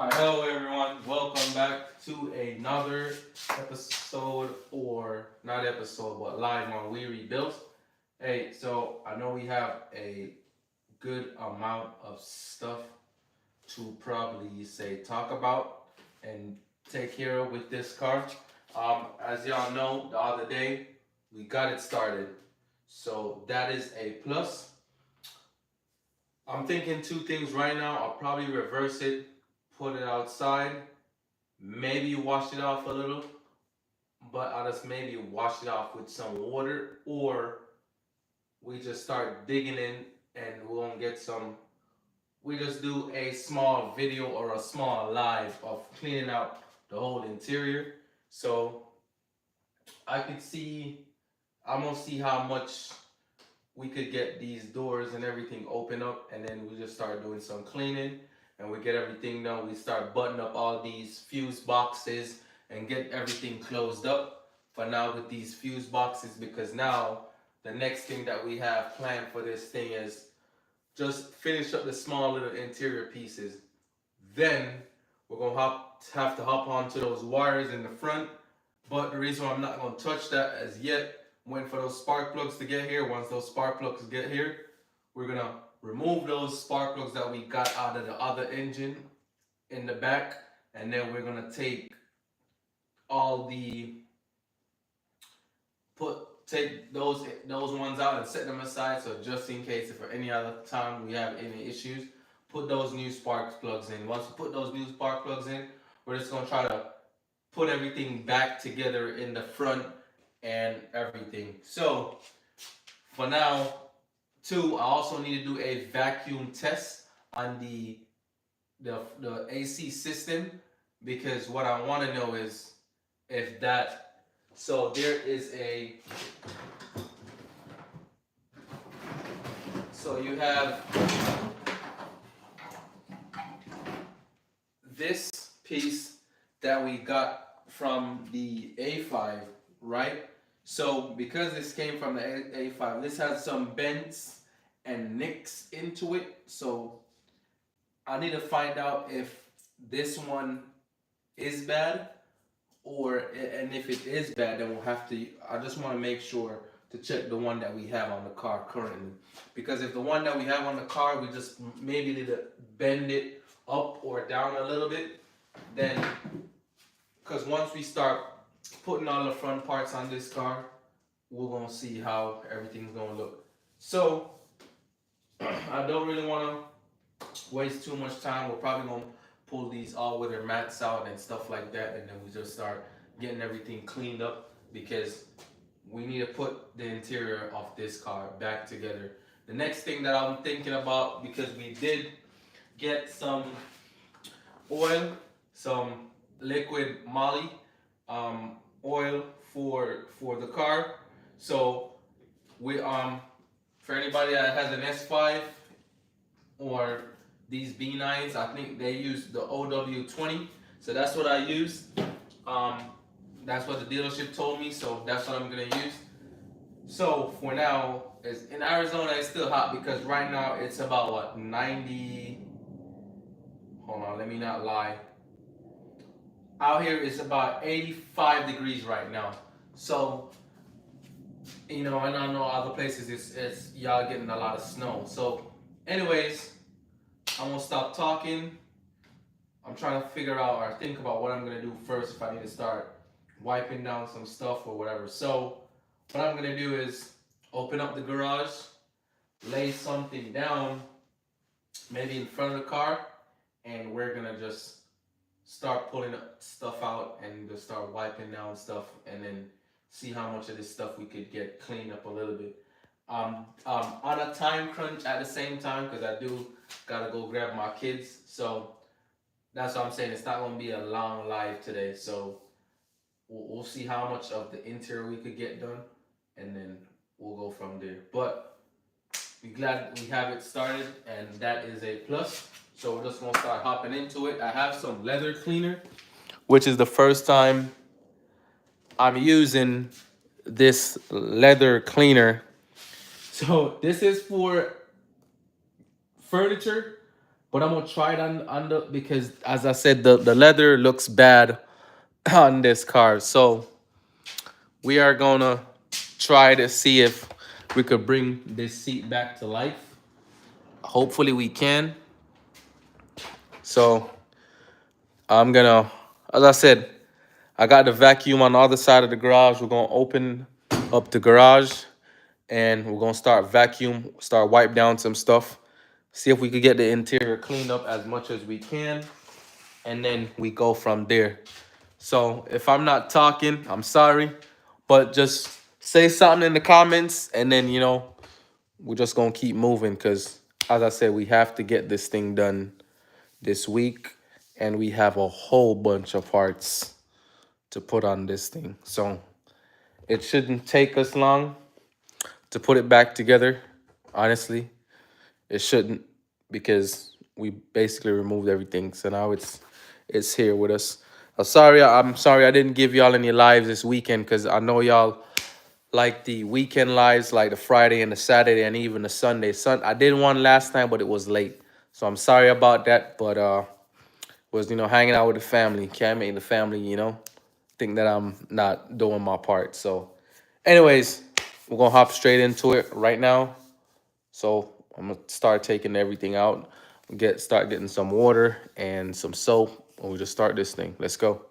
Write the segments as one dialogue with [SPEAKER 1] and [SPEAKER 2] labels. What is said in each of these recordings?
[SPEAKER 1] Alright, hello everyone. Welcome back to another episode, or not episode, but live on We Rebuildz. Hey, so I know we have a good amount of stuff to probably talk about and take care of with this car. As y'all know, the other day we got it started, so that is a plus. I'm thinking two things right now. I'll probably reverse it, put it outside, maybe wash it off a little, but I'll just maybe wash it off with some water, or we just start digging in and we're gonna get some. We just do a small video or a small live of cleaning out the whole interior. So I could see, I'm gonna see how much we could get these doors and everything open up, and then we just start doing some cleaning and we get everything done. We start buttoning up all these fuse boxes and get everything closed up for now with these fuse boxes, because now the next thing that we have planned for this thing is just finish up the small little interior pieces. Then we're gonna have to hop onto those wires in the front. But the reason why I'm not gonna touch that as yet, wait for those spark plugs to get here. Once those spark plugs get here, we're gonna remove those spark plugs that we got out of the other engine in the back, and then we're gonna take all the take those ones out and set them aside. So just in case, if for any other time we have any issues, put those new spark plugs in. Once we put those new spark plugs in, we're just gonna try to put everything back together in the front and everything. So for now, too, I also need to do a vacuum test on the AC system, because what I want to know is if that. So there is a. So you have this piece that we got from the A5, right? So because this came from the A5, this has some bends and nicks into it. So I need to find out if this one is bad, and if it is bad, then we'll have to. I just want to make sure to check the one that we have on the car currently, because if the one that we have on the car, we just maybe need to bend it up or down a little bit, then because once we start putting all the front parts on this car, we're gonna see how everything's gonna look. So I don't really want to waste too much time. We're probably gonna pull these all-weather mats out and stuff like that, and then we just start getting everything cleaned up, because we need to put the interior of this car back together. The next thing that I'm thinking about, because we did get some oil, some liquid moly oil for the car. So we for anybody that has an S5 or these B9s, I think they use the OW20. So that's what I use. That's what the dealership told me, so that's what I'm gonna use. So for now, in Arizona, it's still hot, because right now it's about what, 90. Hold on, let me not lie. Out here it's about 85 degrees right now. So, and I know other places it's y'all getting a lot of snow. So anyways, I'm gonna stop talking. I'm trying to figure out or think about what I'm gonna do first, if I need to start wiping down some stuff or whatever. So what I'm gonna do is open up the garage, lay something down, maybe in front of the car, and we're gonna just start pulling stuff out and just start wiping down stuff, and then see how much of this stuff we could get cleaned up a little bit. On a time crunch at the same time, because I do gotta go grab my kids. So that's what I'm saying. It's not gonna be a long live today. So we'll see how much of the interior we could get done, and then we'll go from there. But we're glad we have it started, and that is a plus. So we're just gonna start hopping into it. I have some leather cleaner, which is the first time I'm using this leather cleaner. So this is for furniture, But I'm gonna try it on the, because as I said, the leather looks bad on this car. So we are gonna try to see if we could bring this seat back to life. Hopefully we can. So I'm gonna, as I said, I got the vacuum on the other side of the garage. We're gonna open up the garage and we're gonna start wipe down some stuff. See if we could get the interior cleaned up as much as we can. And then we go from there. So if I'm not talking, I'm sorry. But just say something in the comments and then, we're just gonna keep moving because as I said, we have to get this thing done this week. And we have a whole bunch of parts to put on this thing. So it shouldn't take us long to put it back together. Honestly, it shouldn't, because we basically removed everything. So now it's here with us. I'm sorry I didn't give y'all any lives this weekend because I know y'all like the weekend lives, like the Friday and the Saturday and even the Sunday. I did one last time, but it was late. So I'm sorry about that. But was hanging out with the family. Can't make the family, think that I'm not doing my part. So anyways, we're gonna hop straight into it right now. So I'm gonna start taking everything out, start getting some water and some soap, and we just start this thing. Let's go.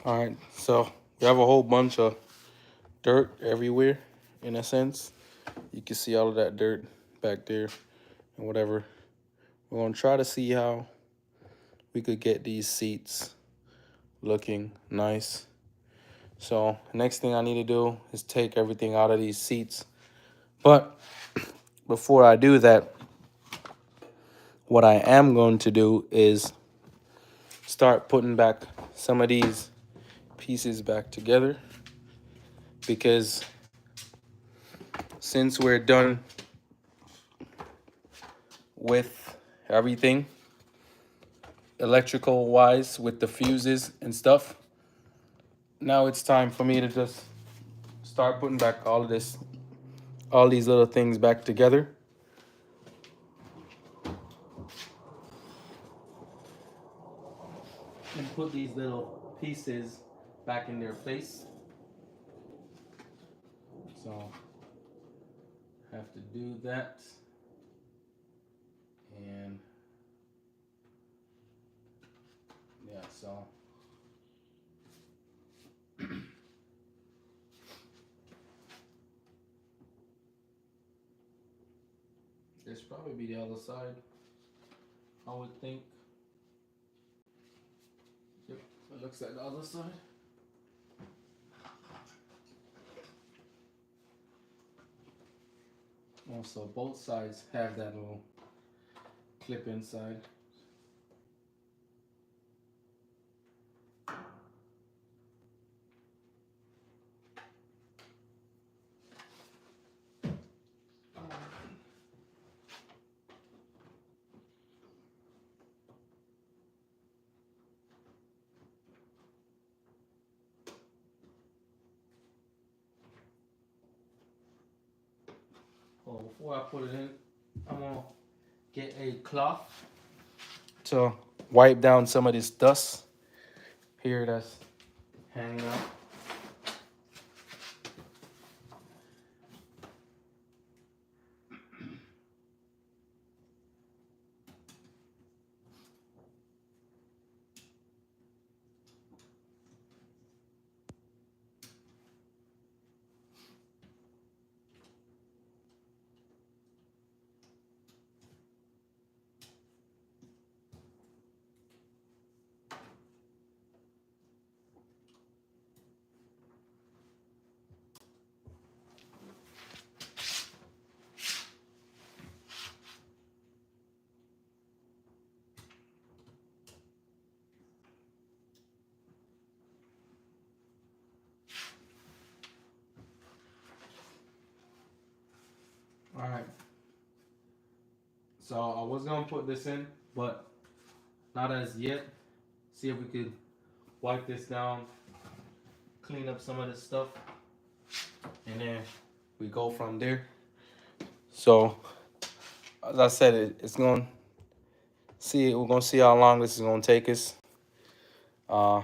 [SPEAKER 1] All right, so we have a whole bunch of dirt everywhere, in a sense. You can see all of that dirt back there and whatever. We're gonna try to see how we could get these seats looking nice. So next thing I need to do is take everything out of these seats. But before I do that, what I am going to do is start putting back some of these pieces back together, because since we're done with everything electrical wise with the fuses and stuff, now it's time for me to just start putting back all these little things back together. And put these little pieces back in their place. So have to do that. And yeah, so this probably be the other side, I would think. Yep, it looks like the other side. Also, both sides have that little clip inside. Oh, before I put it in, I'm gonna get a cloth to wipe down some of this dust here that's hanging out. All right. So I was gonna put this in, but not as yet. See if we could wipe this down, clean up some of this stuff, and then we go from there. So as I said, it's gonna see. We're gonna see how long this is gonna take us. Uh,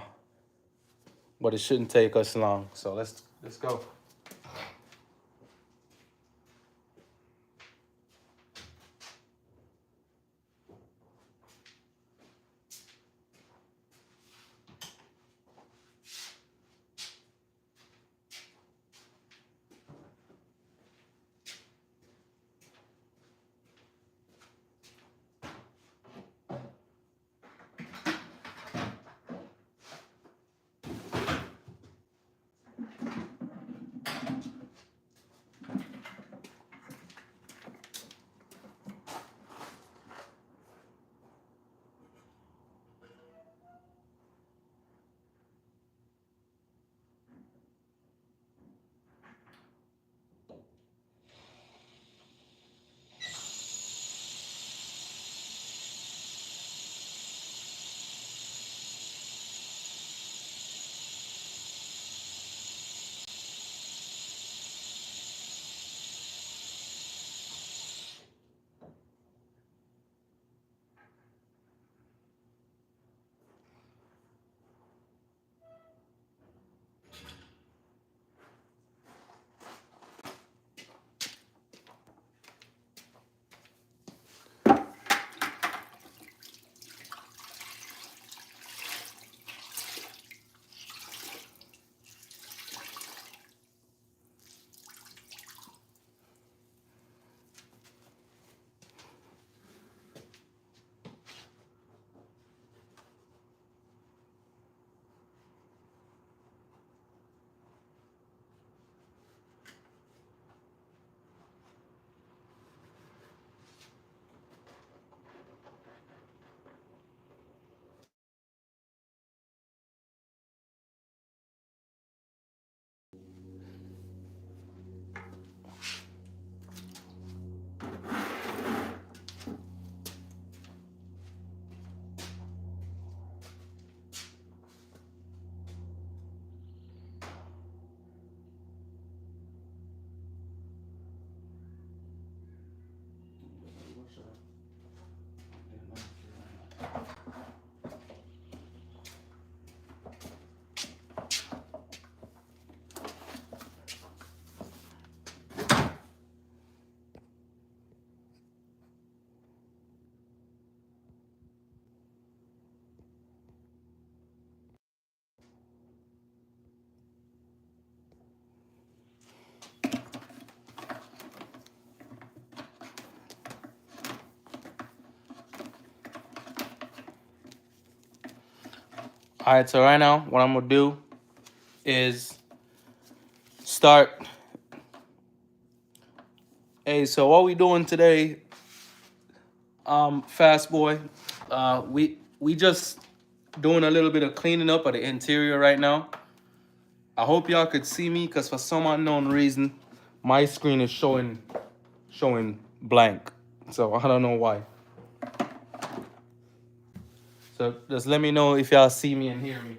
[SPEAKER 1] but it shouldn't take us long. So let's go. All right, so right now, what I'm gonna do is start. Hey, so what we doing today, Fast Boy? We just doing a little bit of cleaning up of the interior right now. I hope y'all could see me, cause for some unknown reason, my screen is showing blank. So I don't know why. So just let me know if y'all see me and hear me.